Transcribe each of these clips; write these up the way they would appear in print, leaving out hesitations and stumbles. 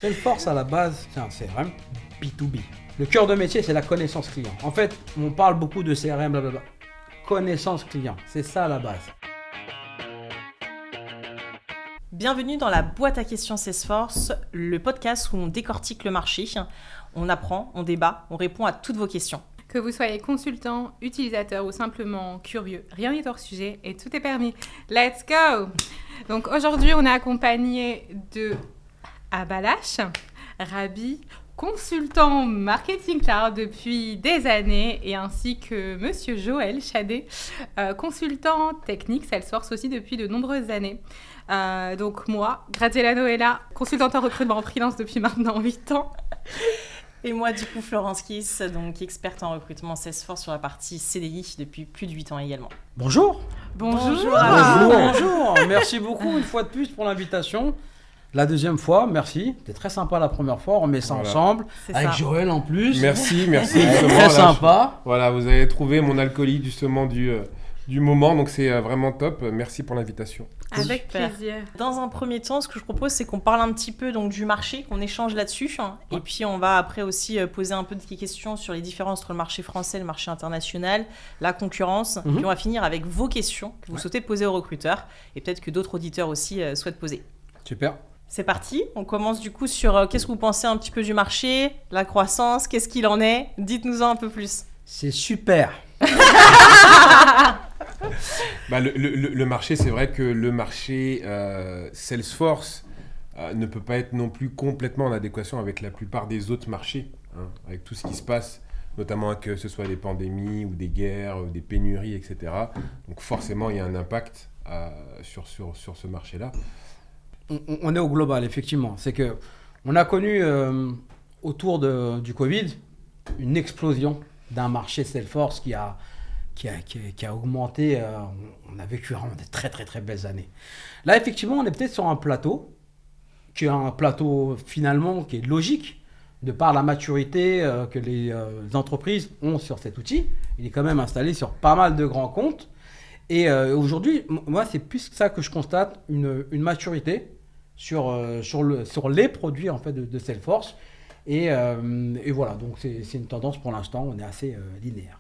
Salesforce à la base, c'est vraiment B2B. Le cœur de métier, c'est la connaissance client. En fait, on parle beaucoup de CRM, blablabla. Connaissance client, c'est ça à la base. Bienvenue dans la boîte à questions Salesforce, le podcast où on décortique le marché, on apprend, on débat, on répond à toutes vos questions. Que vous soyez consultant, utilisateur ou simplement curieux, rien n'est hors sujet et tout est permis. Let's go! Donc aujourd'hui, on est accompagné de Abalash, Rabi, consultant marketing cloud depuis des années, et ainsi que Monsieur Joël Chadet, consultant technique Salesforce aussi depuis de nombreuses années. Donc moi, Graziella Noëlla, consultante en recrutement en freelance depuis maintenant 8 ans. Et moi, du coup, Florence Kiss, donc experte en recrutement Salesforce sur la partie CDI depuis plus de 8 ans également. Bonjour. Bonjour. Bonjour. Merci beaucoup une fois de plus pour l'invitation. La deuxième fois, merci. C'était très sympa la première fois. On met ça ensemble. C'est avec ça. Joël en plus. Merci. Très sympa. Voilà, vous avez trouvé mon alcoolique justement du moment, donc c'est vraiment top. Merci pour l'invitation. Avec Super. plaisir. Dans un premier temps, ce que je propose, c'est qu'on parle un petit peu donc, du marché, qu'on échange là-dessus. Et puis, on va après aussi poser un peu de questions sur les différences entre le marché français et le marché international, la concurrence. Puis, on va finir avec vos questions que vous souhaitez poser aux recruteurs et peut-être que d'autres auditeurs aussi souhaitent poser. Super. C'est parti. On commence du coup sur qu'est-ce que vous pensez un petit peu du marché, la croissance, qu'est-ce qu'il en est? Dites-nous-en un peu plus. C'est super. Le marché, c'est vrai que le marché Salesforce ne peut pas être non plus complètement en adéquation avec la plupart des autres marchés, avec tout ce qui se passe, notamment que ce soit des pandémies ou des guerres, des pénuries, etc. Donc forcément, il y a un impact sur ce marché-là. On est au global, effectivement. C'est que on a connu autour du Covid une explosion d'un marché Salesforce qui a augmenté. On a vécu vraiment de très très très belles années. Là, effectivement, on est peut-être sur un plateau qui est un plateau finalement qui est logique de par la maturité que les entreprises ont sur cet outil. Il est quand même installé sur pas mal de grands comptes. Et aujourd'hui, moi, c'est plus ça que je constate, une maturité sur les produits en fait, de Salesforce. Et voilà, donc c'est une tendance pour l'instant, on est assez linéaire.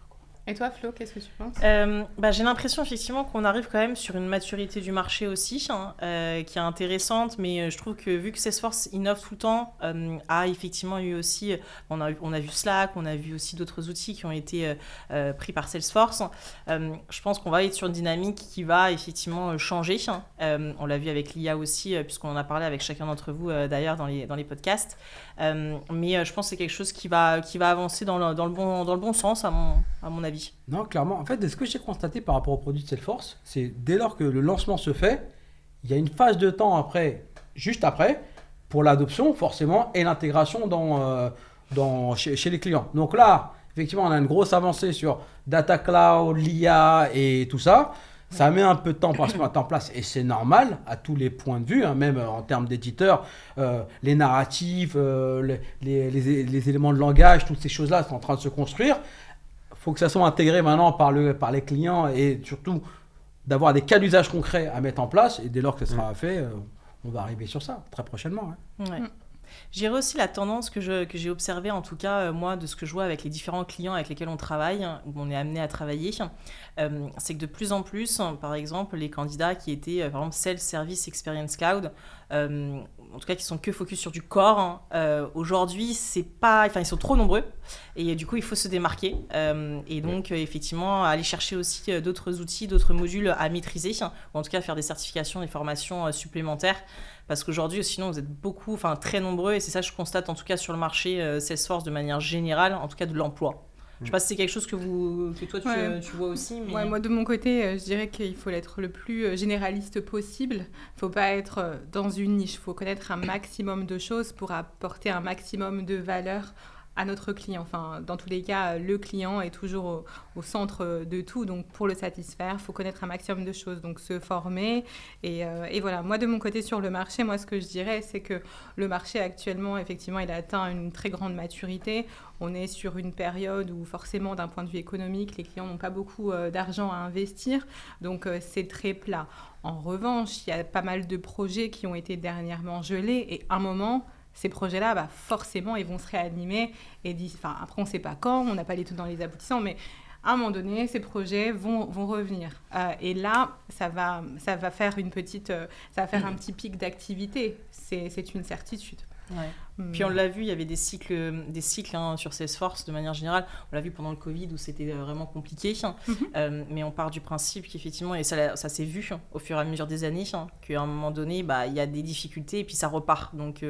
Et toi, Flo, qu'est-ce que tu penses? J'ai l'impression effectivement qu'on arrive quand même sur une maturité du marché aussi, qui est intéressante, mais je trouve que vu que Salesforce innove tout le temps, a effectivement eu aussi, on a vu Slack, on a vu aussi d'autres outils qui ont été pris par Salesforce. Je pense qu'on va être sur une dynamique qui va effectivement changer. On l'a vu avec l'IA aussi, puisqu'on en a parlé avec chacun d'entre vous d'ailleurs dans les podcasts. Mais je pense que c'est quelque chose qui va avancer dans le bon sens à mon avis. Non, clairement. En fait, ce que j'ai constaté par rapport aux produits de Salesforce, c'est dès lors que le lancement se fait, il y a une phase de temps juste après, pour l'adoption forcément et l'intégration chez les clients. Donc là, effectivement, on a une grosse avancée sur Data Cloud, l'IA et tout ça. Ça met un peu de temps pour se mettre en place et c'est normal à tous les points de vue, même en termes d'éditeurs, les narratifs, les éléments de langage, toutes ces choses-là sont en train de se construire. Il faut que ça soit intégré maintenant par les clients et surtout d'avoir des cas d'usage concrets à mettre en place. Et dès lors que ça sera fait, on va arriver sur ça très prochainement. Ouais. Je dirais aussi la tendance que j'ai observée, en tout cas, moi, de ce que je vois avec les différents clients avec lesquels on travaille, où on est amené à travailler, c'est que de plus en plus, par exemple, les candidats qui étaient, par exemple, Sales Service Experience Cloud, en tout cas qui sont que focus sur du corps, aujourd'hui, ils sont trop nombreux et du coup, il faut se démarquer et donc, effectivement, aller chercher aussi d'autres outils, d'autres modules à maîtriser, ou en tout cas faire des certifications, des formations supplémentaires. Parce qu'aujourd'hui, sinon, vous êtes très nombreux, et c'est ça que je constate en tout cas sur le marché Salesforce de manière générale, en tout cas de l'emploi. Je ne sais pas si c'est quelque chose que toi tu vois aussi. Mais... Ouais, moi, de mon côté, je dirais qu'il faut être le plus généraliste possible. Il ne faut pas être dans une niche. Il faut connaître un maximum de choses pour apporter un maximum de valeur à notre client. Enfin, dans tous les cas, le client est toujours au centre de tout. Donc, pour le satisfaire, il faut connaître un maximum de choses. Donc, se former. Et voilà. Moi, de mon côté, sur le marché, moi, ce que je dirais, c'est que le marché, actuellement, effectivement, il a atteint une très grande maturité. On est sur une période où, forcément, d'un point de vue économique, les clients n'ont pas beaucoup d'argent à investir. Donc, c'est très plat. En revanche, il y a pas mal de projets qui ont été dernièrement gelés. Et à un moment, ces projets-là, bah, forcément, ils vont se réanimer. Après, on ne sait pas quand, on n'a pas les tout dans les aboutissants, mais à un moment donné, ces projets vont revenir. Et là, ça va faire un petit pic d'activité. C'est une certitude. Ouais. Puis on l'a vu, il y avait des cycles sur Salesforce de manière générale. On l'a vu pendant le Covid où c'était vraiment compliqué. Mais on part du principe qu'effectivement, et ça s'est vu au fur et à mesure des années, qu'à un moment donné, il y a des difficultés et puis ça repart. Donc,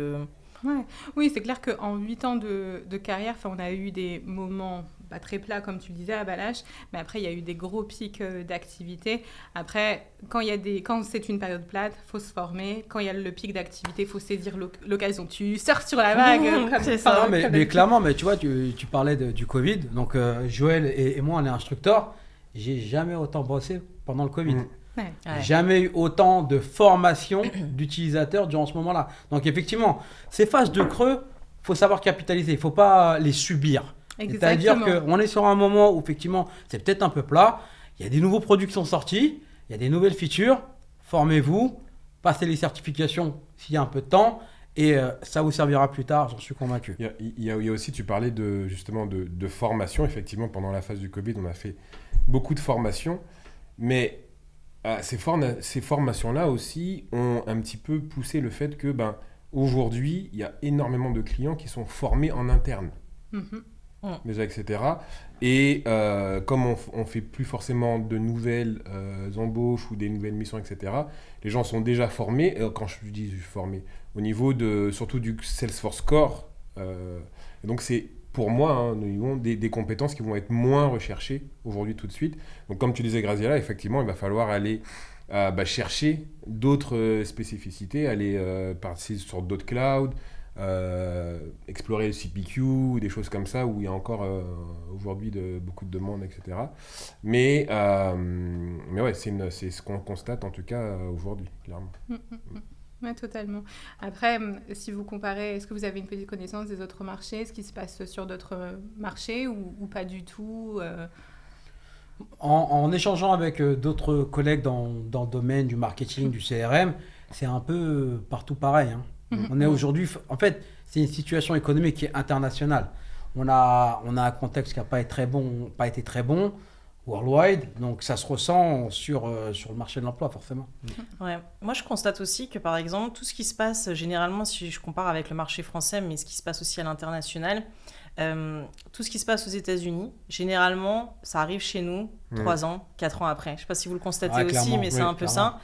Ouais. Oui, c'est clair qu'en 8 ans de carrière, on a eu des moments très plats, comme tu le disais, à Balache, mais après, il y a eu des gros pics d'activité. Après, quand c'est une période plate, il faut se former. Quand il y a le pic d'activité, il faut saisir l'occasion. Tu surfes sur la vague. C'est ça. Non, mais clairement, mais tu vois, tu parlais du Covid. Donc, Joël et moi, on est instructeurs. J'ai jamais autant bossé pendant le Covid. Ouais. Jamais eu autant de formation d'utilisateurs durant ce moment-là. Donc effectivement, ces phases de creux, il faut savoir capitaliser, il ne faut pas les subir. C'est-à-dire qu'on est sur un moment où effectivement, c'est peut-être un peu plat, il y a des nouveaux produits qui sont sortis, il y a des nouvelles features, formez-vous, passez les certifications s'il y a un peu de temps, et ça vous servira plus tard, j'en suis convaincu. Il y a aussi, tu parlais justement de formation. Effectivement, pendant la phase du Covid, on a fait beaucoup de formations, mais ces formations-là aussi ont un petit peu poussé le fait que aujourd'hui, il y a énormément de clients qui sont formés en interne. Déjà, etc. Et comme on fait plus forcément de nouvelles embauches ou des nouvelles missions, etc., les gens sont déjà formés. Quand je dis formés, au niveau surtout du Salesforce Core. Et donc, c'est pour moi des compétences qui vont être moins recherchées aujourd'hui tout de suite. Donc, comme tu disais, Graziella, effectivement, il va falloir aller chercher d'autres spécificités, aller passer sur d'autres clouds, explorer le CPQ, des choses comme ça où il y a encore aujourd'hui beaucoup de demandes, etc. Mais ouais, c'est ce qu'on constate en tout cas aujourd'hui, clairement. Oui, totalement. Après, si vous comparez, est-ce que vous avez une petite connaissance des autres marchés, ce qui se passe sur d'autres marchés ou pas du tout En échangeant avec d'autres collègues dans le domaine du marketing, du CRM, c'est un peu partout pareil. On est aujourd'hui, en fait, c'est une situation économique qui est internationale. On a un contexte qui n'a pas été très bon, worldwide, donc ça se ressent sur le marché de l'emploi forcément. Ouais. Moi je constate aussi que par exemple tout ce qui se passe généralement, si je compare avec le marché français, mais ce qui se passe aussi à l'international, tout ce qui se passe aux États-Unis, généralement ça arrive chez nous 3 ans, 4 ans après. Je ne sais pas si vous le constatez aussi, mais c'est un peu ça.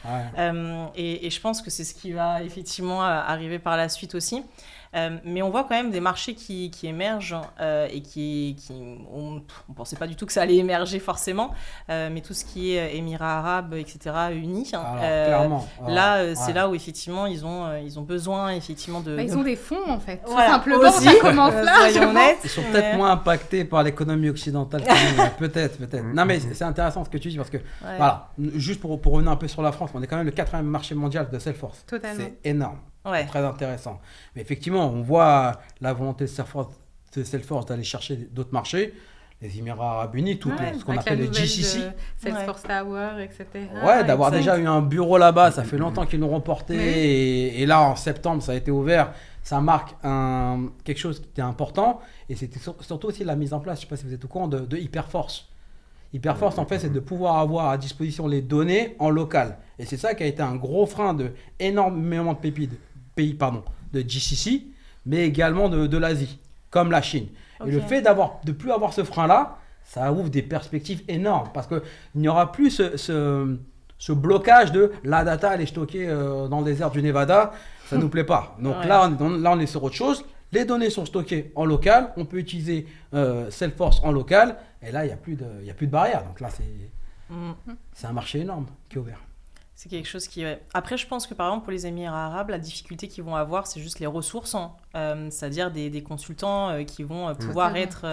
Et je pense que c'est ce qui va effectivement arriver par la suite aussi. Mais on voit quand même des marchés qui émergent et on ne pensait pas du tout que ça allait émerger forcément, mais tout ce qui est Émirats arabes, etc., unis, clairement, c'est là où effectivement ils ont besoin effectivement de... Ils ont des fonds en fait, voilà, tout simplement, ça commence là. Ils sont peut-être moins impactés par l'économie occidentale peut-être. Non mais c'est intéressant ce que tu dis parce que voilà, juste pour revenir un peu sur la France, on est quand même le 4e marché mondial de Salesforce. Totalement. C'est énorme. C'est très intéressant. Mais effectivement, on voit la volonté de Salesforce d'aller chercher d'autres marchés, les Émirats arabes unis, ce qu'on appelle les GCC. Salesforce Tower, etc. D'avoir déjà eu un bureau là-bas, ça fait longtemps qu'ils l'ont reporté. Et là, en septembre, ça a été ouvert. Ça marque quelque chose qui était important. Et c'était surtout aussi la mise en place, je ne sais pas si vous êtes au courant, de Hyperforce. Hyperforce, en fait, c'est de pouvoir avoir à disposition les données en local. Et c'est ça qui a été un gros frein de énormément de pays de GCC, mais également de l'Asie, comme la Chine. Okay. Et le fait de plus avoir ce frein-là, ça ouvre des perspectives énormes parce qu'il n'y aura plus ce blocage de la data, elle est stockée dans le désert du Nevada, ça ne nous plaît pas. Donc là, on est sur autre chose. Les données sont stockées en local, on peut utiliser Salesforce en local, et là, il n'y a plus de barrière. Donc là, c'est un marché énorme qui est ouvert. C'est quelque chose qui... Après, je pense que par exemple, pour les Émirats arabes, la difficulté qu'ils vont avoir, c'est juste les ressources, c'est-à-dire des consultants qui vont pouvoir être...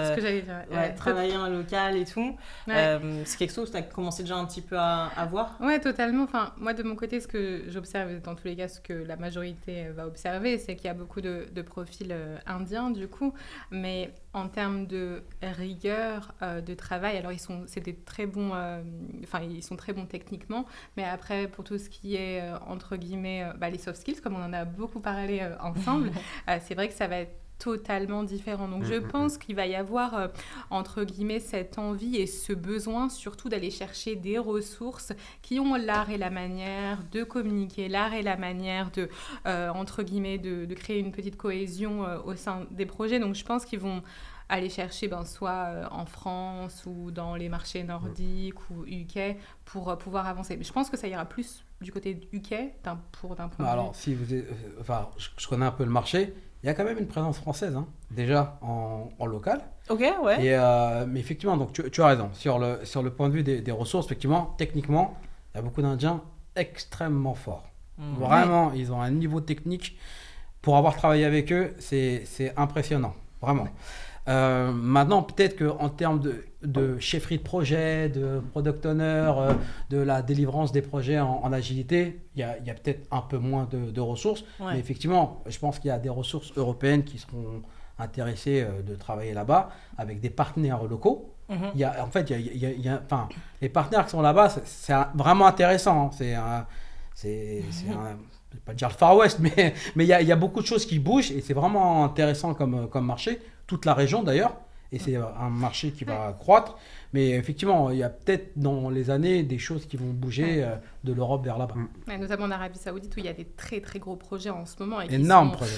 travailler en local et tout. C'est quelque chose que tu as commencé déjà un petit peu à voir. Oui, totalement. Enfin, moi, de mon côté, ce que j'observe, dans tous les cas, ce que la majorité va observer, c'est qu'il y a beaucoup de profils indiens, du coup. Mais en termes de rigueur de travail, alors ils sont très bons techniquement, mais après, pour tout ce qui est, entre guillemets, les soft skills, comme on en a beaucoup parlé ensemble, c'est vrai que ça va être totalement différent. Donc je pense qu'il va y avoir, entre guillemets, cette envie et ce besoin surtout d'aller chercher des ressources qui ont l'art et la manière de communiquer, l'art et la manière de, entre guillemets, de créer une petite cohésion au sein des projets. Donc je pense qu'ils vont aller chercher soit en France ou dans les marchés nordiques ou UK pour pouvoir avancer. Mais je pense que ça ira plus du côté UK d'un point de vue. Alors, si vous êtes, je connais un peu le marché. Il y a quand même une présence française, hein, déjà en local. Ok, ouais. Mais effectivement, donc tu as raison. Sur le point de vue des ressources, effectivement, techniquement, il y a beaucoup d'Indiens extrêmement forts. Vraiment, ils ont un niveau technique. Pour avoir travaillé avec eux, c'est impressionnant, vraiment. Maintenant, peut-être qu'en termes de chefferie de projet, de product owner, de la délivrance des projets en agilité, il y a peut-être un peu moins de ressources. Ouais. Mais effectivement, je pense qu'il y a des ressources européennes qui seront intéressées de travailler là-bas avec des partenaires locaux. Il y a, en fait, les partenaires qui sont là-bas, c'est vraiment intéressant. Hein. C'est je ne vais pas dire le Far West, mais il y a beaucoup de choses qui bougent et c'est vraiment intéressant comme marché, toute la région d'ailleurs, et c'est un marché qui va croître. Mais effectivement, il y a peut-être dans les années des choses qui vont bouger de l'Europe vers là-bas. Ouais, notamment en Arabie Saoudite où il y a des très très gros projets en ce moment. Énormes projets.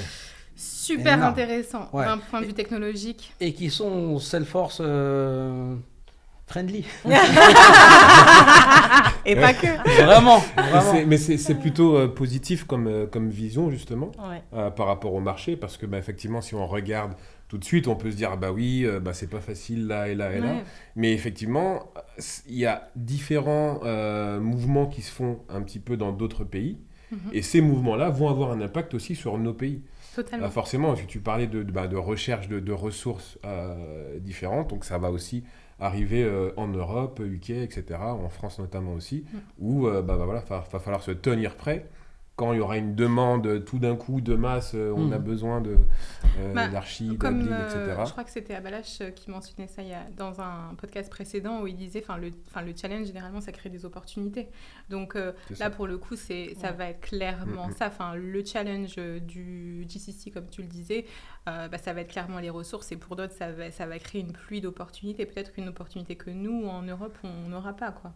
Super intéressants d'un point de vue technologique. Et qui sont Salesforce friendly. Et pas que. Vraiment. Mais c'est plutôt positif comme vision, justement, par rapport au marché, parce que effectivement, si on regarde tout de suite, on peut se dire, c'est pas facile là et là et là. Mais effectivement, il y a différents mouvements qui se font un petit peu dans d'autres pays, et ces mouvements-là vont avoir un impact aussi sur nos pays. Totalement. Forcément, tu parlais de recherche de ressources différentes, donc ça va aussi arriver en Europe, UK, etc., en France notamment aussi, où va falloir se tenir prêt. Quand il y aura une demande tout d'un coup de masse, on a besoin d'archi, d'admin, etc. Je crois que c'était Abalash qui mentionnait ça dans un podcast précédent où il disait le challenge, généralement, ça crée des opportunités. Donc là, pour le coup, ça va être clairement ça. Le challenge du GCC, comme tu le disais, ça va être clairement les ressources. Et pour d'autres, ça va créer une pluie d'opportunités. Peut-être qu'une opportunité que nous, en Europe, on n'aura pas, quoi.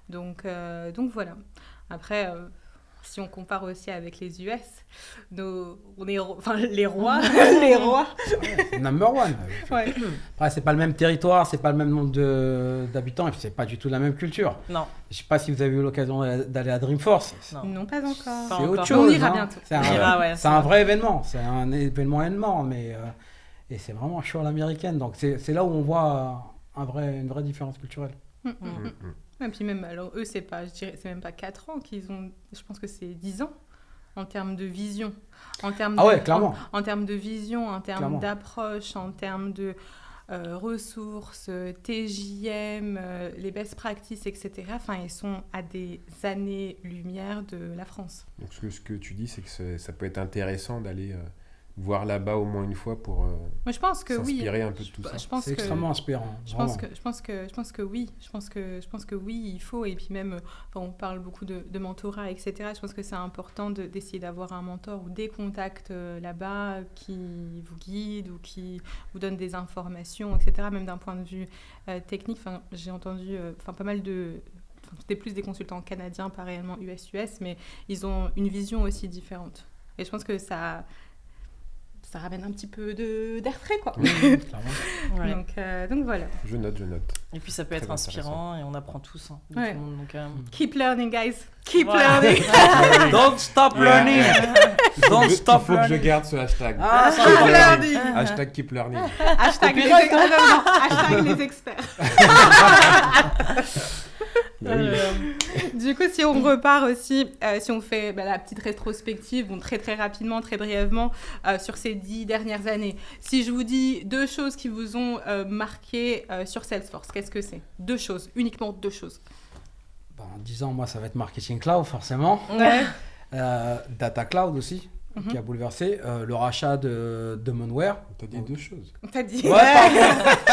Donc voilà. Après... si on compare aussi avec les US, les rois, les rois. Number one. Ouais. Après, c'est pas le même territoire, c'est pas le même nombre d'habitants, et puis c'est pas du tout la même culture. Non. Je sais pas si vous avez eu l'occasion d'aller à Dreamforce. Non, pas encore. C'est autre chose. On ira bientôt. C'est un vrai événement. C'est un événement énorme, et c'est vraiment chaud à l'américaine. Donc c'est là où on voit une vraie différence culturelle. Et puis même, alors eux, c'est même pas 4 ans qu'ils ont, je pense que c'est 10 ans en termes de vision. Clairement. En termes de vision, en termes d'approche, en termes de ressources, TJM, les best practices, etc. Ils sont à des années-lumière de la France. Donc ce que tu dis, c'est que ça peut être intéressant d'aller... voir là-bas au moins une fois pour moi, je pense que s'inspirer un peu de tout ça. C'est extrêmement inspirant. Je pense que oui. Je pense que oui, il faut. Et puis même, on parle beaucoup de mentorat, etc. Je pense que c'est important d'essayer d'avoir un mentor ou des contacts là-bas qui vous guident ou qui vous donnent des informations, etc. Même d'un point de vue technique. J'ai entendu pas mal de... C'était plus des consultants canadiens, pas réellement US, mais ils ont une vision aussi différente. Et je pense que ça ramène un petit peu d'air frais, quoi. Clairement. Donc voilà. Je note. Et puis ça peut être inspirant et on apprend tous. Tout le monde, donc, Keep learning, guys. Keep learning. Don't stop learning. Don't stop learning. Il faut que je garde ce hashtag. Keep learning. Hashtag keep learning. Hashtag les experts. Du coup, si on repart aussi, si on fait la petite rétrospective, très très rapidement, très brièvement, sur ces 10 dernières années, si je vous dis 2 choses qui vous ont marqué sur Salesforce, qu'est-ce que c'est ? 2 choses, uniquement 2 choses. En 10 ans, moi, ça va être Marketing Cloud, forcément. Ouais. Data Cloud aussi, qui a bouleversé. Le rachat de Demandware. T'as dit 2 choses. T'as dit... Ouais,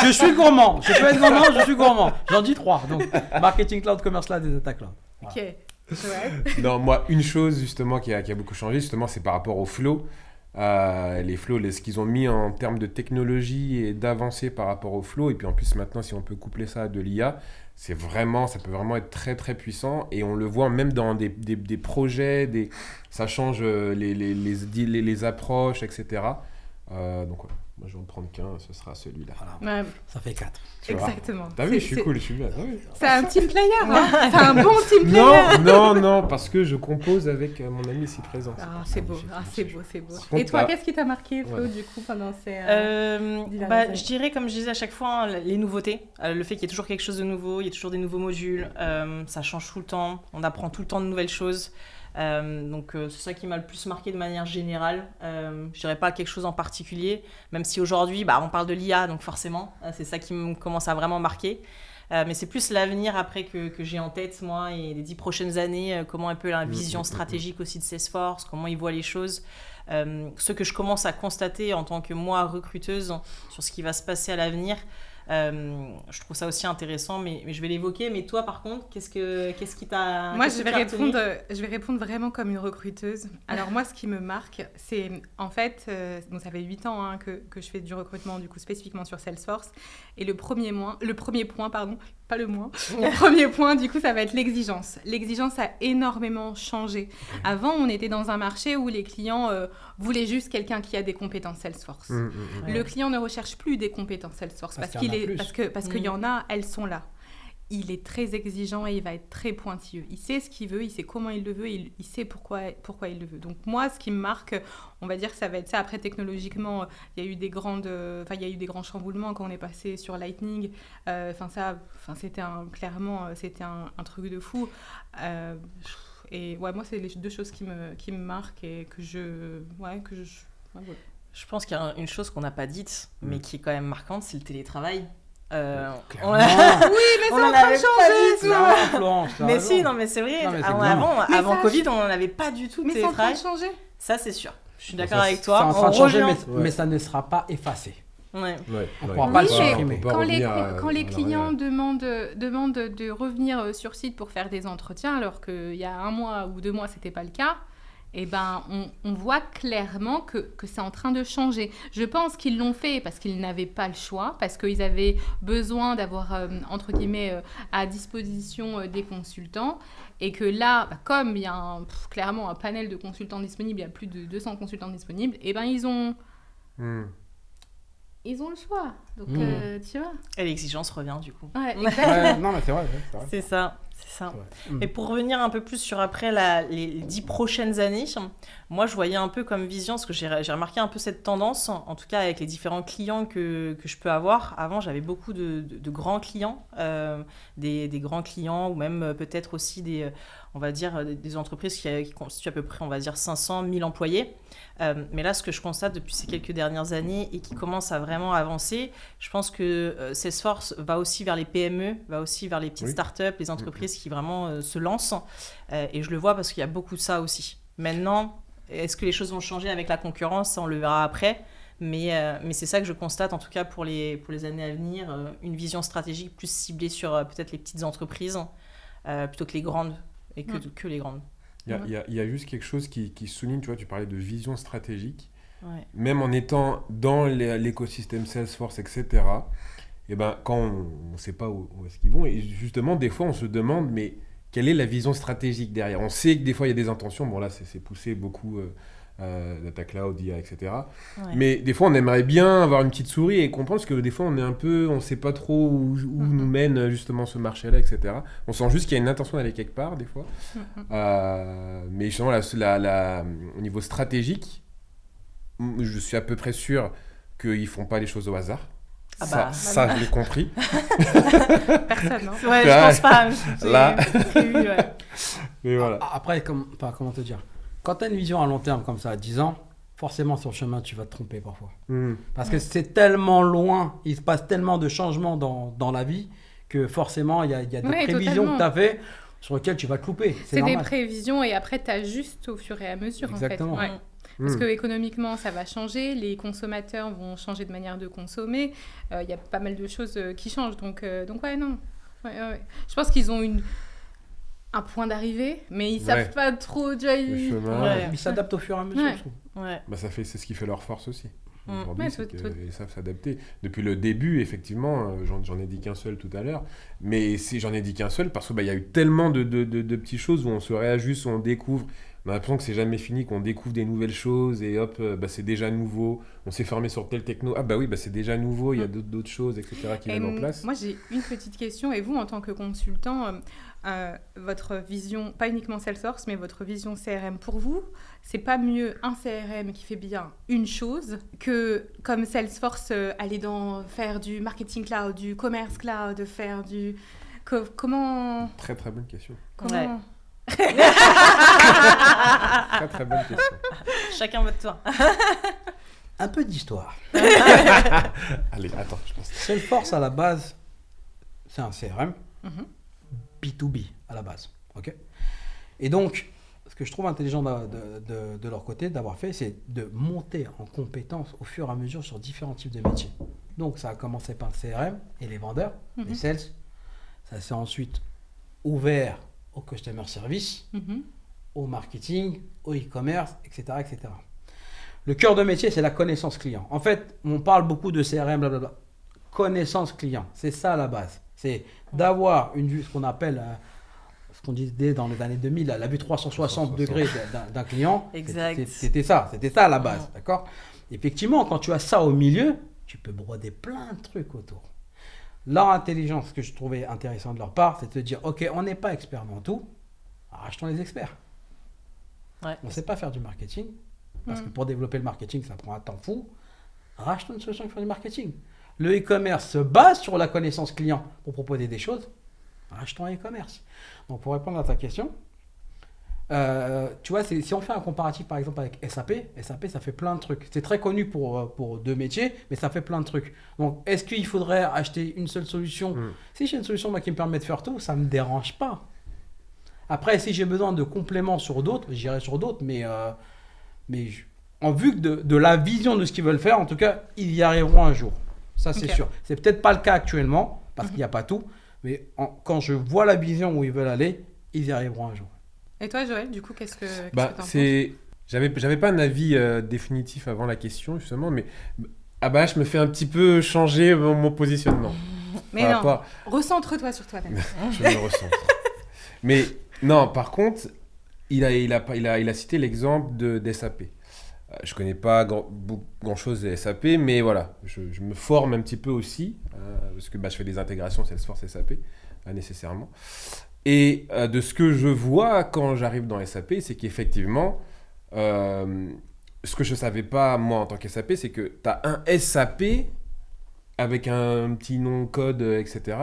je suis gourmand. Je peux être gourmand, je suis gourmand. J'en dis 3. Donc, Marketing Cloud, Commerce Cloud et Data Cloud. Voilà. Ok. Ouais. Non, moi, une chose, justement, qui a beaucoup changé, justement, c'est par rapport au flow. les flows, ce qu'ils ont mis en termes de technologie et d'avancée par rapport aux flows. Et puis en plus, maintenant, si on peut coupler ça à de l'IA, ça peut vraiment être très très puissant. Et on le voit même dans des projets, ça change les approches, etc. Donc ouais, moi je vais en prendre qu'un, ce sera celui-là. Voilà. Ouais, Ça fait 4. exactement. T'as vu, je suis cool, je suis bien. C'est un team player, hein. C'est un bon team player. Non, parce que je compose avec mon ami ici présent. Ah, c'est beau, c'est beau. Contre Et toi, là. qu'est-ce qui t'a marqué, Flo, du coup, pendant ces... Je dirais, comme je disais à chaque fois, hein, les nouveautés. Le fait qu'il y ait toujours quelque chose de nouveau, il y a toujours des nouveaux modules, ça change tout le temps, on apprend tout le temps de nouvelles choses. Donc c'est ça qui m'a le plus marqué de manière générale. Je dirais pas quelque chose en particulier, même si aujourd'hui on parle de l'IA, donc forcément c'est ça qui me commence à vraiment marquer. Mais c'est plus l'avenir après que j'ai en tête, moi, et les 10 prochaines années, comment un peu la vision stratégique aussi de Salesforce, comment ils voient les choses. Ce que je commence à constater en tant que moi recruteuse sur ce qui va se passer à l'avenir. Je trouve ça aussi intéressant, mais je vais l'évoquer. Mais toi, par contre, qu'est-ce qui t'a... Moi, je vais répondre vraiment comme une recruteuse. Alors moi, ce qui me marque, c'est en fait, donc ça fait 8 ans hein, que je fais du recrutement, du coup, spécifiquement sur Salesforce. Et le premier point, pas le moins, le premier point, du coup, ça va être l'exigence. L'exigence a énormément changé. Avant, on était dans un marché où les clients voulaient juste quelqu'un qui a des compétences Salesforce. Le client ne recherche plus des compétences Salesforce parce qu'il y en a, elles sont là. Il est très exigeant et il va être très pointilleux. Il sait ce qu'il veut, il sait comment il le veut, et il sait pourquoi il le veut. Donc moi, ce qui me marque, on va dire, ça va être ça. Après, technologiquement, il y a eu des grands chamboulements quand on est passé sur Lightning. C'était un truc de fou. Et ouais, moi, c'est les deux choses qui me marquent et Je pense qu'il y a une chose qu'on n'a pas dite, mais qui est quand même marquante, c'est le télétravail. Oui, mais ça en train de changer, Florence, mais si, non, mais c'est vrai. Non, mais c'est avant Covid, on n'en avait pas du tout de mais c'est en train télétravail. de changer. Ça, c'est sûr. Je suis d'accord Ça, avec c'est toi. en train de changer, revient. mais ça ne sera pas effacé. Ouais. On ne pourra pas le Oui, mais supprimer. quand les clients demandent de revenir sur site pour faire des entretiens, alors qu'il y a 1 mois ou 2 mois, ce n'était pas le cas, eh ben, on voit clairement que c'est en train de changer. Je pense qu'ils l'ont fait parce qu'ils n'avaient pas le choix, parce qu'ils avaient besoin d'avoir, entre guillemets, à disposition des consultants, et que là, comme il y a clairement un panel de consultants disponibles, il y a plus de 200 consultants disponibles, eh ben, ils ont le choix. Donc, tu vois. Et l'exigence revient, du coup. Ouais, exactement. Non, mais c'est vrai. C'est ça. Ouais. Et pour revenir un peu plus sur après les 10 prochaines années, moi je voyais un peu comme vision, parce que j'ai remarqué un peu cette tendance, en tout cas avec les différents clients que je peux avoir. Avant, j'avais beaucoup de grands clients, des grands clients, ou même peut-être aussi on va dire, des entreprises qui constituent à peu près, on va dire, 500 000 employés. Mais là, ce que je constate depuis ces quelques dernières années et qui commence à vraiment avancer, je pense que Salesforce va aussi vers les PME, va aussi vers les petites startups, les entreprises qui vraiment se lancent. Et je le vois parce qu'il y a beaucoup de ça aussi. Maintenant, est-ce que les choses vont changer avec la concurrence? Ça, on le verra après. Mais c'est ça que je constate, en tout cas pour les années à venir, une vision stratégique plus ciblée sur peut-être les petites entreprises plutôt que les grandes, et que les grandes. Il y a juste quelque chose qui souligne, tu vois, tu parlais de vision stratégique. Ouais. Même en étant dans l'écosystème Salesforce, etc., et ben, quand on ne sait pas où est-ce qu'ils vont, et justement, des fois, on se demande, mais quelle est la vision stratégique derrière? On sait que des fois, il y a des intentions. Bon, là, c'est poussé beaucoup data cloud, IA, etc. Ouais. Mais des fois, on aimerait bien avoir une petite souris et comprendre, parce que des fois, on ne sait pas trop où nous mène justement ce marché-là, etc. On sent juste qu'il y a une intention d'aller quelque part, des fois. Mais justement, au niveau stratégique, je suis à peu près sûr qu'ils ne font pas les choses au hasard. Ça, je l'ai compris. Personne, non? Ouais, je pense pas. Là. Ouais. Mais voilà. Après, comment te dire, quand tu as une vision à long terme comme ça, à 10 ans, forcément sur le chemin, tu vas te tromper parfois. Parce que c'est tellement loin, il se passe tellement de changements dans la vie que forcément, il y a des prévisions totalement. que tu as fait sur lesquelles tu vas te louper. C'est normal. des prévisions et après, tu ajustes au fur et à mesure. Exactement. En fait. Ouais. Parce que économiquement, ça va changer, les consommateurs vont changer de manière de consommer, il y a pas mal de choses qui changent. Donc ouais, non. Ouais. Je pense qu'ils ont un point d'arrivée, mais ils Ouais. savent pas trop, tu vois, Le chemin. Ouais. Ils s'adaptent au fur et à mesure, Ouais. je trouve. Ouais. Bah, c'est ce qui fait leur force aussi. Mm. Aujourd'hui, Ouais, c'est tout- qu'ils savent s'adapter. Depuis le début, effectivement, j'en ai dit qu'un seul tout à l'heure, mais j'en ai dit qu'un seul parce qu'il y a eu tellement de petites choses où on se réajuste, où on découvre. On a l'impression que c'est jamais fini, qu'on découvre des nouvelles choses et hop, c'est déjà nouveau. On s'est formé sur tel techno. Ah bah oui, c'est déjà nouveau, il y a d'autres choses, etc. qui viennent en place. Moi, j'ai une petite question. Et vous, en tant que consultant, votre vision, pas uniquement Salesforce, mais votre vision CRM pour vous, c'est pas mieux un CRM qui fait bien une chose que, comme Salesforce, aller faire du marketing cloud, du commerce cloud, faire du... Comment... Très très bonne question. comment... Très très bonne question. Chacun votre tour. Un peu d'histoire. Allez, attends, je pense. Salesforce, à la base, c'est un CRM Mhm. B2B à la base. Ok. Et donc, ce que je trouve intelligent de leur côté d'avoir fait, c'est de monter en compétences au fur et à mesure sur différents types de métiers. Donc, ça a commencé par le CRM et les vendeurs, les sales. Ça s'est ensuite ouvert au customer service, Mhm. au marketing, au e-commerce, etc., etc. Le cœur de métier, c'est la connaissance client. En fait, on parle beaucoup de CRM, blablabla. Connaissance client, c'est ça à la base. C'est d'avoir une vue, ce qu'on appelle, ce qu'on disait dans les années 2000, la vue 360 degrés d'un client. Exact. C'était ça à la base, d'accord? Effectivement, quand tu as ça au milieu, tu peux broder plein de trucs autour. Leur intelligence, ce que je trouvais intéressant de leur part, c'est de se dire, ok, on n'est pas expert dans tout, rachetons les experts. Ouais. On ne sait pas faire du marketing, parce que pour développer le marketing, ça prend un temps fou. Rachetons une solution qui fait du marketing. Le e-commerce se base sur la connaissance client pour proposer des choses. Rachetons un e-commerce. Donc, pour répondre à ta question, tu vois, si on fait un comparatif par exemple avec SAP, SAP ça fait plein de trucs. C'est très connu pour deux métiers, mais ça fait plein de trucs. Donc, est-ce qu'il faudrait acheter une seule solution? Si j'ai une solution moi, qui me permet de faire tout, ça ne me dérange pas. Après, si j'ai besoin de compléments sur d'autres, j'irai sur d'autres, mais en vue de la vision de ce qu'ils veulent faire, en tout cas, ils y arriveront un jour. Ça, c'est Ok. sûr. C'est peut-être pas le cas actuellement, parce qu'il n'y a pas tout, mais quand je vois la vision où ils veulent aller, ils y arriveront un jour. Et toi, Joël, du coup, qu'est-ce que Bah, t'en penses? j'avais pas un avis définitif avant la question, justement, mais je me fais un petit peu changer mon positionnement. Mais par non, rapport- recentre-toi sur toi-même. Je me recentre. Mais non, par contre, il a cité l'exemple de SAP. Je connais pas grand-chose de SAP, mais voilà, je me forme un petit peu aussi, parce que je fais des intégrations Salesforce SAP, nécessairement. Et de ce que je vois quand j'arrive dans SAP, c'est qu'effectivement, ce que je ne savais pas, moi, en tant que SAP, c'est que tu as un SAP avec un petit nom code, etc.,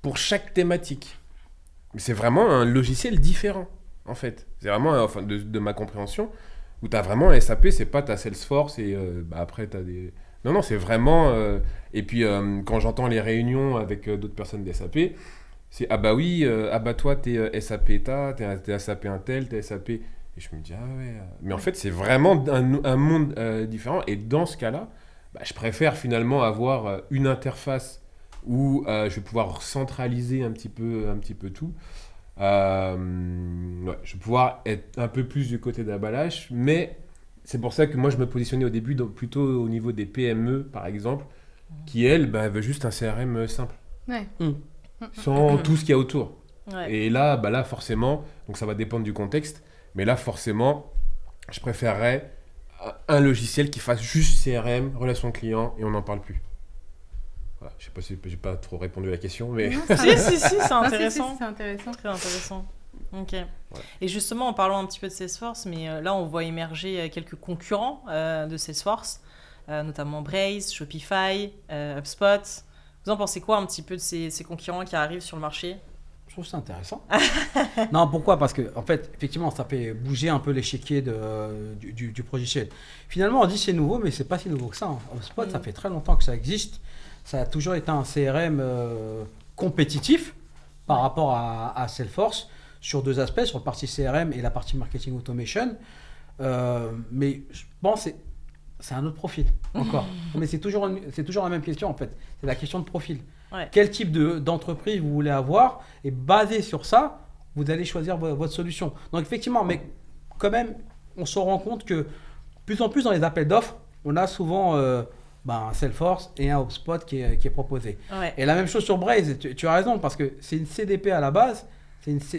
pour chaque thématique. Mais c'est vraiment un logiciel différent, en fait. C'est vraiment, enfin, de ma compréhension, où tu as vraiment un SAP, c'est pas ta Salesforce et après tu as des... Non, c'est vraiment... Et puis, quand j'entends les réunions avec d'autres personnes d'SAP, c'est « Ah bah oui, toi, t'es SAP t'es SAP Intel, t'es SAP... » Et je me dis « Ah ouais... » Mais en fait, c'est vraiment un monde différent. Et dans ce cas-là, je préfère finalement avoir une interface où je vais pouvoir centraliser un petit peu tout. Je vais pouvoir être un peu plus du côté d'Abalache, mais c'est pour ça que moi je me positionnais au début plutôt au niveau des PME par exemple, qui elles veulent juste un CRM simple, Ouais. sans tout ce qu'il y a autour. Ouais. Et là, forcément, donc ça va dépendre du contexte, mais là forcément, je préférerais un logiciel qui fasse juste CRM, relation client, et on n'en parle plus. Voilà, je sais pas si j'ai pas trop répondu à la question, mais... Non, Si, c'est Ah, intéressant. c'est intéressant. Très intéressant. Ok. Et justement, en parlant un petit peu de Salesforce, mais là, on voit émerger quelques concurrents de Salesforce, notamment Braze, Shopify, HubSpot. Vous en pensez quoi un petit peu de ces concurrents qui arrivent sur le marché? Je trouve ça intéressant. Non, pourquoi? Parce que, en fait, effectivement, ça fait bouger un peu l'échiquier du logiciel. Finalement, on dit c'est nouveau, mais c'est pas si nouveau que ça. Hein. HubSpot, ça fait très longtemps que ça existe. Ça a toujours été un CRM compétitif par rapport à Salesforce sur deux aspects, sur la partie CRM et la partie marketing automation. Mais je pense que c'est un autre profil, encore. Mais c'est toujours la même question, en fait. C'est la question de profil. Ouais. Quel type d'entreprise vous voulez avoir? Et basé sur ça, vous allez choisir votre solution. Donc effectivement, mais quand même, on se rend compte que de plus en plus dans les appels d'offres, on a souvent un Salesforce et un HubSpot qui est proposé. Ouais. Et la même chose sur Braze, tu as raison, parce que c'est une CDP à la base,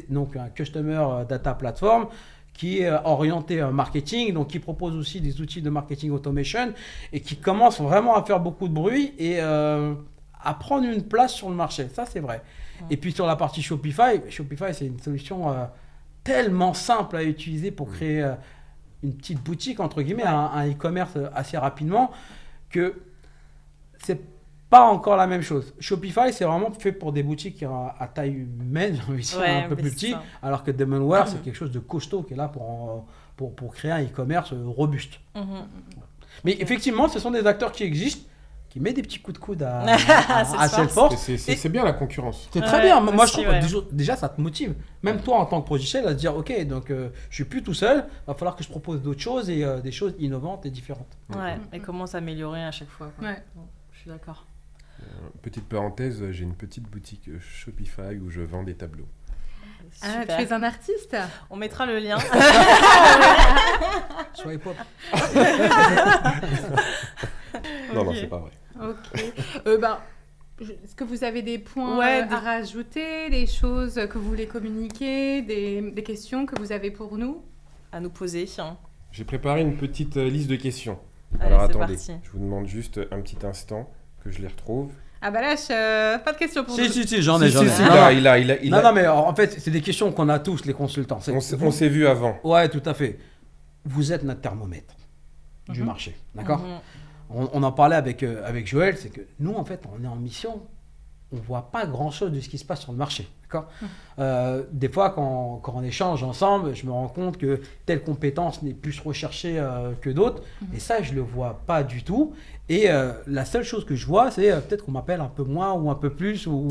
donc un Customer Data Platform, qui est orienté marketing, donc qui propose aussi des outils de marketing automation et qui commence vraiment à faire beaucoup de bruit et à prendre une place sur le marché. Ça, c'est vrai. Et puis sur la partie Shopify, c'est une solution tellement simple à utiliser pour créer une petite boutique, entre guillemets, un e-commerce assez rapidement, que c'est pas encore la même chose. Shopify, c'est vraiment fait pour des boutiques à taille humaine, j'ai envie de dire, un peu plus petit, alors que Demonware, c'est quelque chose de costaud qui est là pour créer un e-commerce robuste. Mais effectivement, ce sont des acteurs qui existent, qui mettent des petits coups de coude à Salesforce. C'est bien la concurrence. C'est très bien. Moi, je trouve que déjà, ça te motive. Même toi, en tant que progiciel, à se dire, OK, donc je suis plus tout seul, il va falloir que je propose d'autres choses et des choses innovantes et différentes. Ouais, et comment s'améliorer à chaque fois. Ouais. Je suis d'accord. Petite parenthèse, j'ai une petite boutique Shopify où je vends des tableaux. Ah, tu es un artiste? On mettra le lien. Soyez pop. Non, c'est pas vrai. Ok. Est-ce que vous avez des points à rajouter, des choses que vous voulez communiquer, des questions que vous avez pour nous? À nous poser. J'ai préparé une petite liste de questions. Allez, Alors attendez, parti. je vous demande juste un petit instant que je les retrouve. Ah bah là, pas de questions pour nous. Si, j'en ai. Non, mais en fait, c'est des questions qu'on a tous, les consultants. On s'est vu avant. Ouais, tout à fait. Vous êtes notre thermomètre du marché, d'accord? On en parlait avec Joël, c'est que nous, en fait, on est en mission, on ne voit pas grand-chose de ce qui se passe sur le marché, d'accord? Des fois, quand on échange ensemble, je me rends compte que telle compétence n'est plus recherchée que d'autres, et ça, je ne le vois pas du tout. Et la seule chose que je vois, c'est peut-être qu'on m'appelle un peu moins ou un peu plus, ou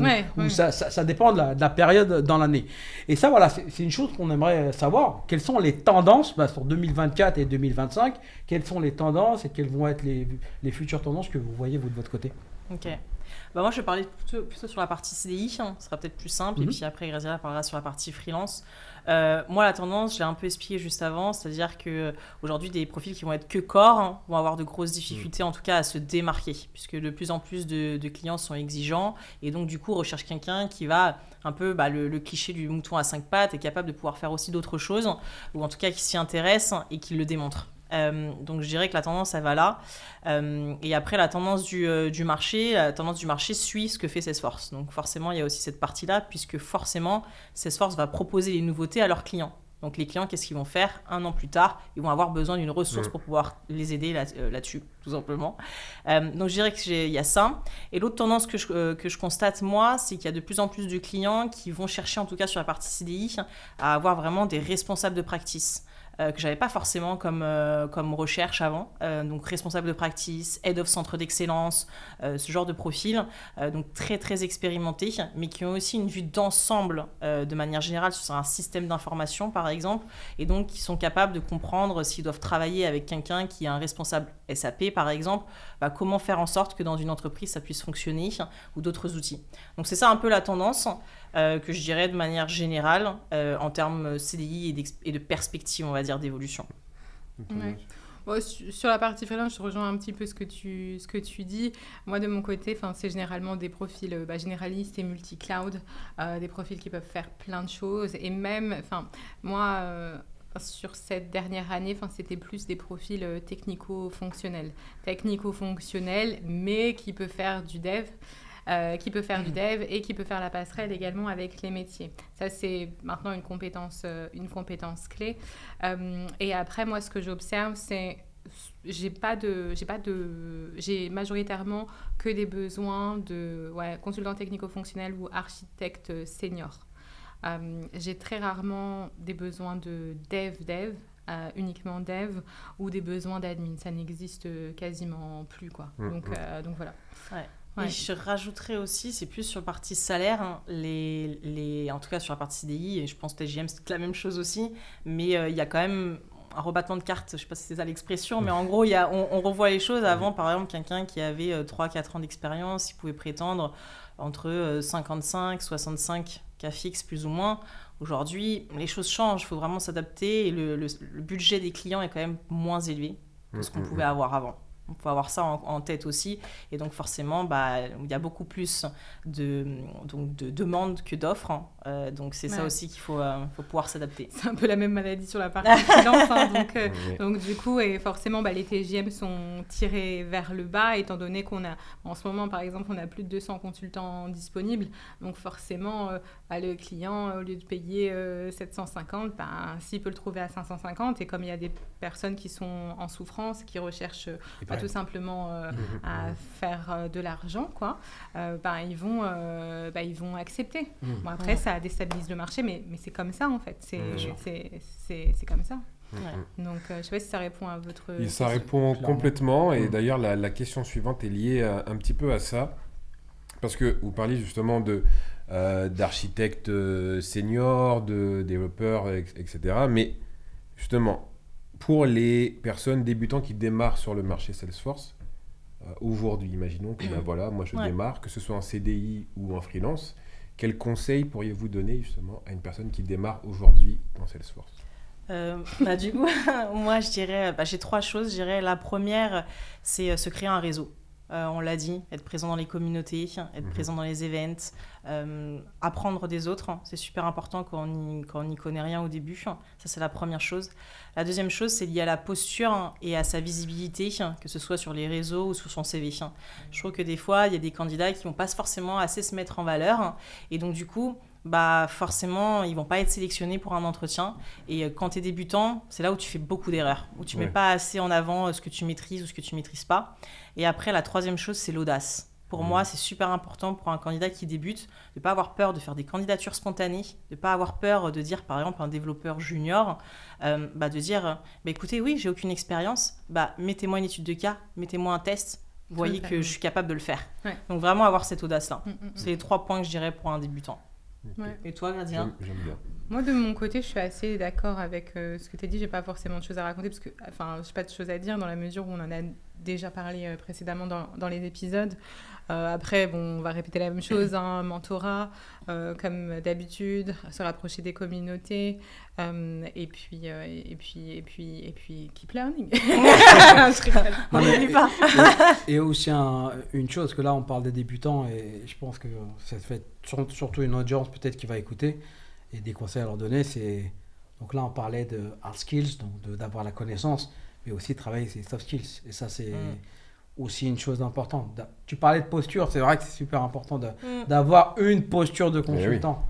ça dépend de la période dans l'année. Et ça, voilà, c'est une chose qu'on aimerait savoir. Quelles sont les tendances sur 2024 et 2025? Quelles sont les tendances et quelles vont être les futures tendances que vous voyez, vous, de votre côté? Ok. Moi, je vais parler plutôt sur la partie CDI, ce sera peut-être plus simple, et puis après, Graziella parlera sur la partie freelance. Moi, la tendance, je l'ai un peu expliqué juste avant, c'est-à-dire qu'aujourd'hui, des profils qui vont être que corps vont avoir de grosses difficultés, en tout cas, à se démarquer, puisque de plus en plus de clients sont exigeants, et donc, du coup, recherchent quelqu'un qui va un peu le cliché du mouton à 5 pattes, et capable de pouvoir faire aussi d'autres choses, ou en tout cas, qui s'y intéresse et qui le démontre. Donc je dirais que la tendance elle va là et après la tendance du marché suit ce que fait Salesforce, donc forcément il y a aussi cette partie là puisque forcément Salesforce va proposer les nouveautés à leurs clients. Donc les clients, qu'est-ce qu'ils vont faire 1 an plus tard? Ils vont avoir besoin d'une ressource pour pouvoir les aider là-dessus, tout simplement. Donc je dirais qu'il y a ça. Et l'autre tendance que je constate, moi, c'est qu'il y a de plus en plus de clients qui vont chercher, en tout cas sur la partie CDI, à avoir vraiment des responsables de practice. Que j'avais pas forcément comme recherche avant. Donc responsable de practice, head of centre d'excellence, ce genre de profil. Donc très très expérimentés, mais qui ont aussi une vue d'ensemble de manière générale sur un système d'information par exemple, et donc qui sont capables de comprendre s'ils doivent travailler avec quelqu'un qui est un responsable SAP par exemple, comment faire en sorte que dans une entreprise ça puisse fonctionner, ou d'autres outils. Donc c'est ça un peu la tendance que je dirais de manière générale en termes CDI et de perspective, on va dire, d'évolution. Ouais. Bon, sur la partie freelance, je rejoins un petit peu ce que tu dis. Moi, de mon côté, c'est généralement des profils généralistes et multi-cloud, des profils qui peuvent faire plein de choses. Et même, moi, sur cette dernière année, c'était plus des profils technico-fonctionnels, mais qui peuvent faire du dev. Qui peut faire du dev et qui peut faire la passerelle également avec les métiers. Ça, c'est maintenant une compétence clé. Et après, moi, ce que j'observe, c'est j'ai majoritairement que des besoins de consultants technico-fonctionnels ou architectes seniors. J'ai très rarement des besoins de dev, uniquement dev, ou des besoins d'admin. Ça n'existe quasiment plus, quoi. Donc voilà. Ouais. Et je rajouterais aussi, c'est plus sur la partie salaire, en tout cas sur la partie CDI, et je pense que TGM c'est la même chose aussi, mais il y a quand même un rebattement de cartes, je ne sais pas si c'est ça l'expression, mais en gros, on revoit les choses. Avant, par exemple, quelqu'un qui avait 3-4 ans d'expérience, il pouvait prétendre entre 55 65 cas fixe plus ou moins. Aujourd'hui, les choses changent, il faut vraiment s'adapter et le budget des clients est quand même moins élevé que ce qu'on pouvait avoir avant. Il faut avoir ça en tête aussi. Et donc, forcément, il y a beaucoup plus de demandes que d'offres. Donc, c'est ça aussi qu'il faut pouvoir s'adapter. C'est un peu la même maladie sur la partie freelance. Donc, du coup, et forcément, les TJM sont tirés vers le bas, étant donné qu'on a, en ce moment, par exemple, on a plus de 200 consultants disponibles. Donc, forcément, le client, au lieu de payer 750, s'il peut le trouver à 550, et comme il y a des personnes qui sont en souffrance, qui recherchent tout simplement à faire de l'argent, quoi, ils vont accepter. Bon, après, ça déstabilise le marché, mais c'est comme ça, en fait. C'est comme ça. Donc, je ne sais pas si ça répond à votre question. Ça répond complètement. Et d'ailleurs, la question suivante est liée un petit peu à ça. Parce que vous parliez justement d'architectes seniors, de développeurs, etc. Mais justement, pour les personnes débutantes qui démarrent sur le marché Salesforce, aujourd'hui, imaginons que moi je démarre, que ce soit en CDI ou en freelance, quels conseils pourriez-vous donner justement à une personne qui démarre aujourd'hui dans Salesforce ? Du coup, moi je dirais, j'ai 3 choses. Je dirais, la première, c'est se créer un réseau. On l'a dit, être présent dans les communautés, être présent dans les events, apprendre des autres. C'est super important quand on n'y connaît rien au début. Ça, c'est la première chose. La deuxième chose, c'est lié à la posture et à sa visibilité, que ce soit sur les réseaux ou sur son CV. Je trouve que des fois, il y a des candidats qui ne vont pas forcément assez se mettre en valeur. Et donc, du coup, forcément, ils ne vont pas être sélectionnés pour un entretien. Et quand tu es débutant, c'est là où tu fais beaucoup d'erreurs, où tu ne mets pas assez en avant ce que tu maîtrises ou ce que tu ne maîtrises pas. Et après, la troisième chose, c'est l'audace. Pour moi, c'est super important pour un candidat qui débute de ne pas avoir peur de faire des candidatures spontanées, de ne pas avoir peur de dire, par exemple, un développeur junior, de dire, écoutez, oui, j'ai aucune expérience, mettez-moi une étude de cas, mettez-moi un test, vous voyez que je suis capable de le faire. Ouais. Donc vraiment avoir cette audace-là. C'est les 3 points que je dirais pour un débutant. Ouais. Et toi, Gradien ? J'aime bien. Moi, de mon côté, je suis assez d'accord avec ce que tu as dit. Je n'ai pas forcément de choses à raconter, parce que je n'ai pas de choses à dire dans la mesure où on en a déjà parlé précédemment dans les épisodes. Après, on va répéter la même chose, mentorat, comme d'habitude, se rapprocher des communautés, et puis keep learning. Et aussi une chose, que là on parle des débutants, et je pense que ça fait surtout une audience peut-être qui va écouter, et des conseils à leur donner, c'est... Donc là on parlait de hard skills, donc d'avoir la connaissance, mais aussi de travailler ses soft skills, et ça c'est... aussi une chose importante. Tu parlais de posture, c'est vrai que c'est super important d'avoir une posture de consultant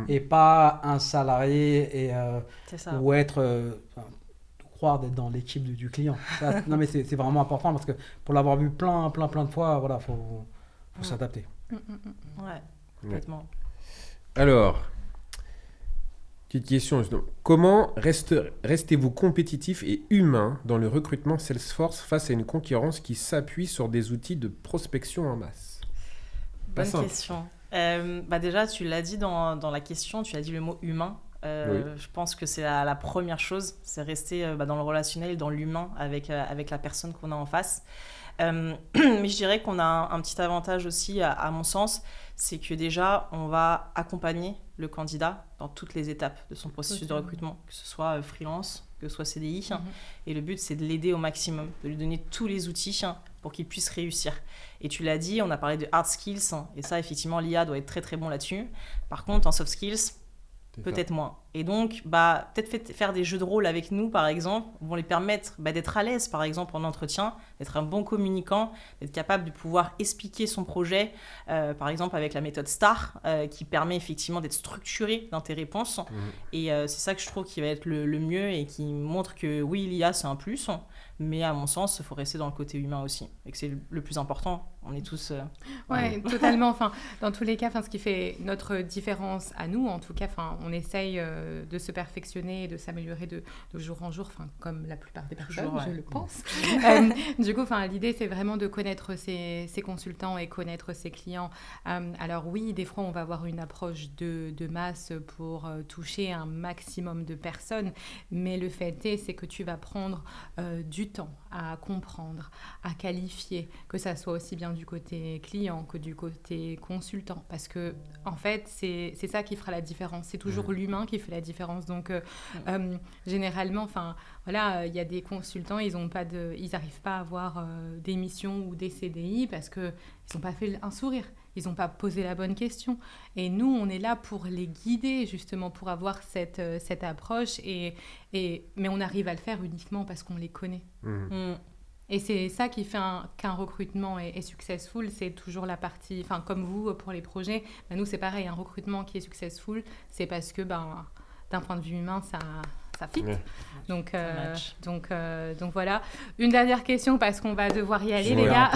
et pas un salarié ou croire d'être dans l'équipe du client. Ça, non mais c'est vraiment important, parce que pour l'avoir vu plein de fois, voilà, faut s'adapter. Ouais, complètement. Alors, petite question, justement. Comment restez-vous compétitif et humain dans le recrutement Salesforce face à une concurrence qui s'appuie sur des outils de prospection en masse ? Bonne question. Déjà, tu l'as dit dans la question, tu as dit le mot humain. Je pense que c'est la première chose, c'est rester dans le relationnel, dans l'humain avec la personne qu'on a en face. Mais je dirais qu'on a un petit avantage aussi, à mon sens, c'est que déjà, on va accompagner le candidat dans toutes les étapes de son processus de recrutement, que ce soit freelance, que ce soit CDI. Et le but, c'est de l'aider au maximum, de lui donner tous les outils pour qu'il puisse réussir. Et tu l'as dit, on a parlé de hard skills, et ça, effectivement, l'IA doit être très, très bon là-dessus. Par contre, en soft skills, peut-être moins. Et donc, peut-être faire des jeux de rôle avec nous, par exemple, vont les permettre d'être à l'aise, par exemple, en entretien, d'être un bon communicant, d'être capable de pouvoir expliquer son projet, par exemple, avec la méthode STAR, qui permet effectivement d'être structuré dans tes réponses. Et c'est ça que je trouve qui va être le mieux et qui montre que, oui, l'IA, c'est un plus, mais à mon sens, il faut rester dans le côté humain aussi, et que c'est le plus important. On est tous... totalement. Enfin, dans tous les cas, ce qui fait notre différence à nous, en tout cas, on essaye de se perfectionner et de s'améliorer de jour en jour, comme la plupart des personnes, je le pense. Du coup, l'idée, c'est vraiment de connaître ses consultants et connaître ses clients. Alors oui, des fois, on va avoir une approche de masse pour toucher un maximum de personnes, mais le fait c'est que tu vas prendre du temps à comprendre, à qualifier, que ça soit aussi bien du côté client que du côté consultant. Parce que, en fait, c'est ça qui fera la différence. C'est toujours l'humain qui fait la différence. Donc, généralement, voilà, il y a des consultants, ils n'arrivent pas à avoir des missions ou des CDI parce qu'ils n'ont pas fait un sourire. Ils n'ont pas posé la bonne question. Et nous, on est là pour les guider, justement, pour avoir cette approche. Mais on arrive à le faire uniquement parce qu'on les connaît. Et c'est ça qui fait qu'un recrutement est successful. C'est toujours la partie... comme vous, pour les projets, nous, c'est pareil. Un recrutement qui est successful, c'est parce que, d'un point de vue humain, ça fit. Ouais. Donc voilà. Une dernière question, parce qu'on va devoir y aller, les gars.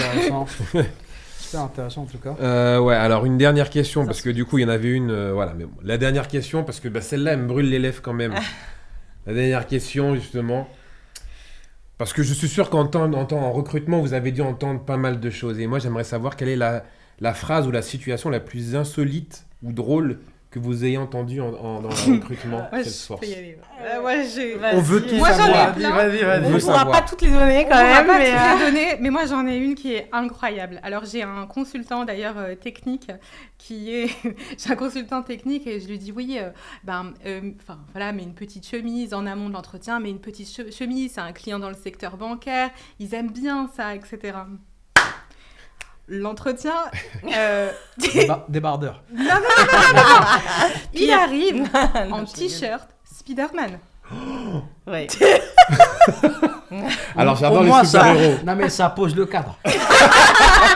Super intéressant en tout cas. Alors une dernière question, parce que du coup il y en avait une, voilà, mais bon, la dernière question, parce que celle-là elle me brûle les lèvres quand même. La dernière question justement, parce que je suis sûr qu'en recrutement vous avez dû entendre pas mal de choses, et moi j'aimerais savoir quelle est la phrase ou la situation la plus insolite ou drôle que vous ayez entendu dans le recrutement Salesforce. On veut tout savoir. Vas-y. On ne pourra pas toutes les donner quand même. Mais moi j'en ai une qui est incroyable. Alors j'ai un consultant d'ailleurs technique j'ai un consultant technique et je lui dis oui, voilà, mais une petite chemise en amont de l'entretien, mais une petite chemise, c'est un client dans le secteur bancaire, ils aiment bien ça, etc. L'entretien... Débardeur. Non. Il arrive en t-shirt Spider-Man. Ouais. Alors j'adore les super-héros. Non mais ça pose le cadre.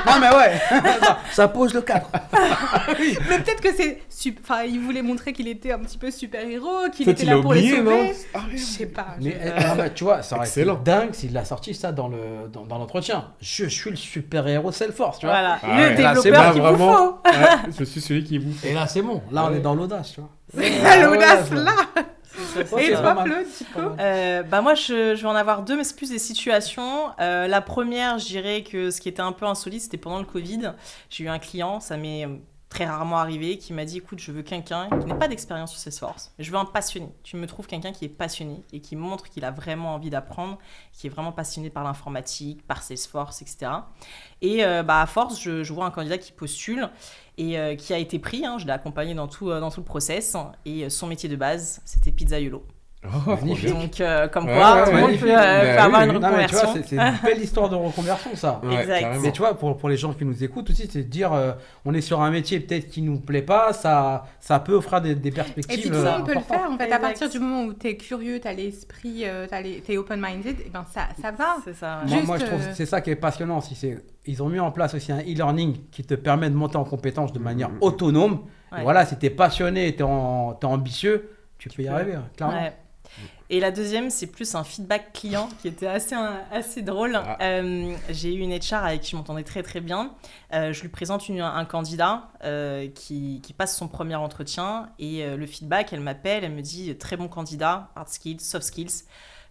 Non mais ouais, ça pose le cadre. Mais peut-être que il voulait montrer qu'il était un petit peu super-héros, qu'il était là pour les sauver. Je sais pas. Mais tu vois, ça aurait été dingue s'il a sorti ça dans l'entretien. Je suis le super-héros Salesforce, tu vois. Voilà, le développeur qu'il vous faut. Je suis celui qui vous faut. Et là c'est bon, là on est dans l'audace, tu vois. L'audace là. Et toi, Flo, Tico ? Moi, je vais en avoir deux, mais c'est plus des situations. La première, je dirais que ce qui était un peu insolite, c'était pendant le Covid. J'ai eu un client, ça m'est très rarement arrivé, qui m'a dit, écoute, je veux quelqu'un qui n'ait pas d'expérience sur Salesforce. Je veux un passionné. Tu me trouves quelqu'un qui est passionné et qui montre qu'il a vraiment envie d'apprendre, qui est vraiment passionné par l'informatique, par Salesforce, etc. Et à force, je vois un candidat qui postule et qui a été pris. Je l'ai accompagné dans tout le process. Et son métier de base, c'était pizzaiolo. Oh, donc, comme quoi, tout le monde peut avoir une reconversion. Non, c'est une belle histoire de reconversion, ça. Ouais, exact. Carrément. Mais tu vois, pour les gens qui nous écoutent aussi, c'est de dire, on est sur un métier peut-être qui nous plaît pas, ça peut offrir des perspectives. Et puis ça, on peut le faire, en fait, à partir du moment où tu es curieux, tu as l'esprit, tu es open-minded, et ça va. C'est ça. Ouais. Moi, je trouve que c'est ça qui est passionnant aussi. Ils ont mis en place aussi un e-learning qui te permet de monter en compétences de manière autonome. Ouais. Et voilà, si tu es passionné et tu es ambitieux, tu peux y arriver, clairement. Ouais. Et la deuxième, c'est plus un feedback client qui était assez drôle. J'ai eu une HR avec qui je m'entendais très très bien. Je lui présente un candidat qui passe son premier entretien et le feedback, elle m'appelle, elle me dit très bon candidat, hard skills, soft skills.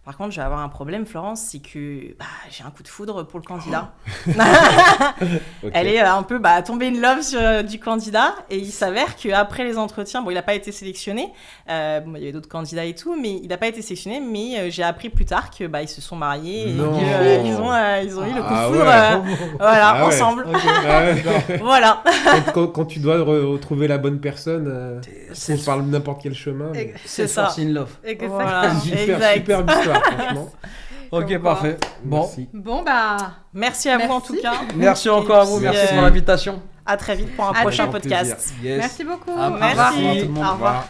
Par contre, je vais avoir un problème, Florence, c'est que j'ai un coup de foudre pour le candidat. Okay. Elle est un peu tombée in love du candidat et il s'avère qu'après les entretiens, il n'a pas été sélectionné. Il y avait d'autres candidats et tout, mais il n'a pas été sélectionné. Mais j'ai appris plus tard que ils se sont mariés et qu'ils ont eu le coup de foudre ensemble. Okay. Voilà. Quand tu dois retrouver la bonne personne, on parle n'importe quel chemin. Mais... C'est ça. In love. Voilà. Superbe histoire. Franchement. Ok, parfait. Merci à vous en tout cas. Merci encore à vous, merci pour l'invitation. À très vite pour un prochain podcast. Yes. Merci beaucoup. Merci. Au revoir.